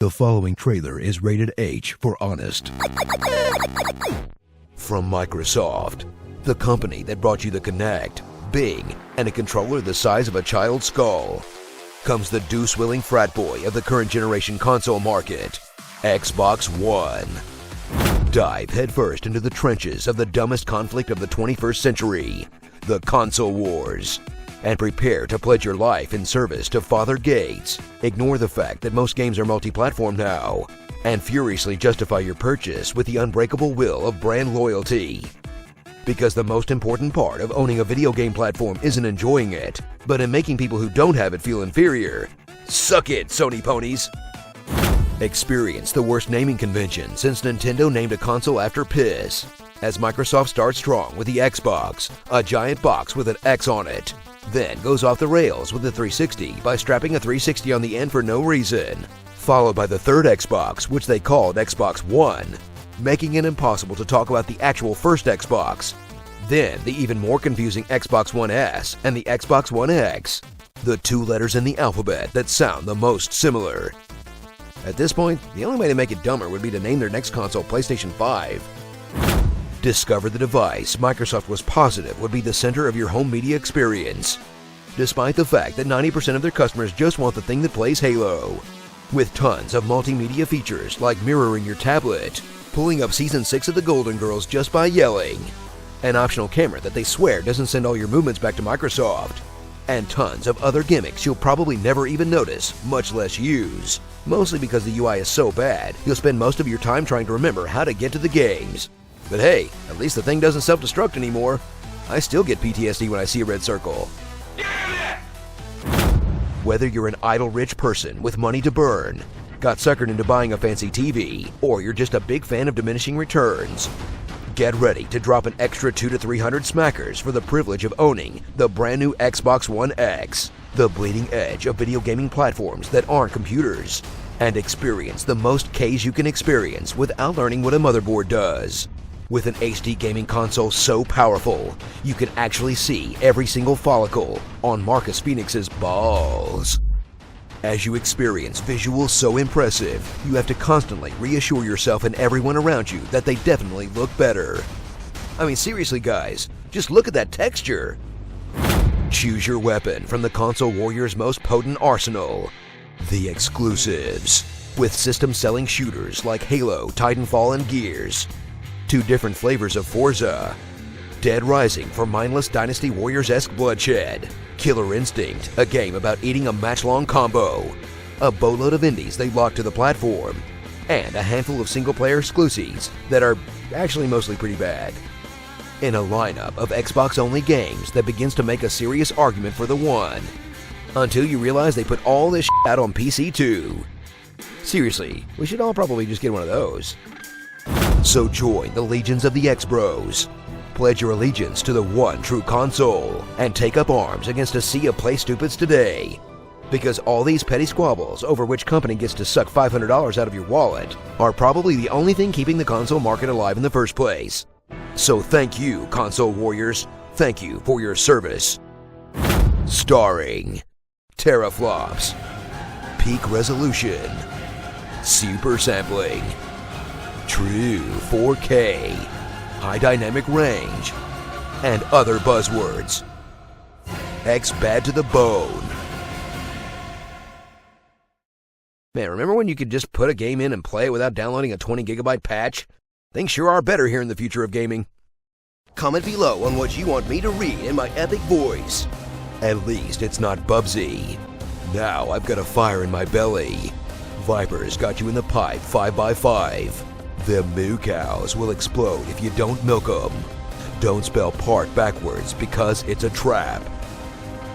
The following trailer is rated H for honest. From Microsoft, the company that brought you the Kinect, Bing, and a controller the size of a child's skull, comes the deuce-willing frat boy of the current generation console market, Xbox One. Dive headfirst into the trenches of the dumbest conflict of the 21st century, the console wars, and prepare to pledge your life in service to Father Gates. Ignore the fact that most games are multi-platform now, and furiously justify your purchase with the unbreakable will of brand loyalty. Because the most important part of owning a video game platform isn't enjoying it, but in making people who don't have it feel inferior. Suck it, Sony ponies! Experience the worst naming convention since Nintendo named a console after piss, as Microsoft starts strong with the Xbox, a giant box with an X on it, then goes off the rails with the 360 by strapping a 360 on the end for no reason, followed by the third Xbox, which they called Xbox One, making it impossible to talk about the actual first Xbox, then the even more confusing Xbox One S and the Xbox One X, the two letters in the alphabet that sound the most similar. At this point, the only way to make it dumber would be to name their next console PlayStation 5. Discover the device Microsoft was positive would be the center of your home media experience, despite the fact that 90% of their customers just want the thing that plays Halo. With tons of multimedia features like mirroring your tablet, pulling up Season 6 of the Golden Girls just by yelling, an optional camera that they swear doesn't send all your movements back to Microsoft, and tons of other gimmicks you'll probably never even notice, much less use. Mostly because the UI is so bad, you'll spend most of your time trying to remember how to get to the games. But hey, at least the thing doesn't self-destruct anymore. I still get PTSD when I see a red circle. Whether you're an idle rich person with money to burn, got suckered into buying a fancy TV, or you're just a big fan of diminishing returns, get ready to drop an extra 200 to 300 smackers for the privilege of owning the brand new Xbox One X, the bleeding edge of video gaming platforms that aren't computers, and experience the most Ks you can experience without learning what a motherboard does. With an HD gaming console so powerful, you can actually see every single follicle on Marcus Phoenix's balls. As you experience visuals so impressive, you have to constantly reassure yourself and everyone around you that they definitely look better. I mean, seriously guys, just look at that texture. Choose your weapon from the console warrior's most potent arsenal, the exclusives, with system-selling shooters like Halo, Titanfall, and Gears, 2 different flavors of Forza, Dead Rising for mindless Dynasty Warriors-esque bloodshed, Killer Instinct, a game about eating a match-long combo, a boatload of indies they lock to the platform, and a handful of single-player exclusives that are actually mostly pretty bad. In a lineup of Xbox-only games that begins to make a serious argument for the One, until you realize they put all this shit out on PC too. Seriously, we should all probably just get one of those. So join the legions of the X-Bros. Pledge your allegiance to the one true console, and take up arms against a sea of play stupids today. Because all these petty squabbles over which company gets to suck $500 out of your wallet are probably the only thing keeping the console market alive in the first place. So thank you, console warriors. Thank you for your service. Starring teraflops, peak resolution, super sampling, true 4K, high dynamic range, and other buzzwords. X bad to the bone. Man, remember when you could just put a game in and play it without downloading a 20 gigabyte patch? Things sure are better here in the future of gaming. Comment below on what you want me to read in my epic voice. At least it's not Bubsy. Now I've got a fire in my belly. Vipers got you in the pipe 5x5. The moo cows will explode if you don't milk them. Don't spell part backwards because it's a trap.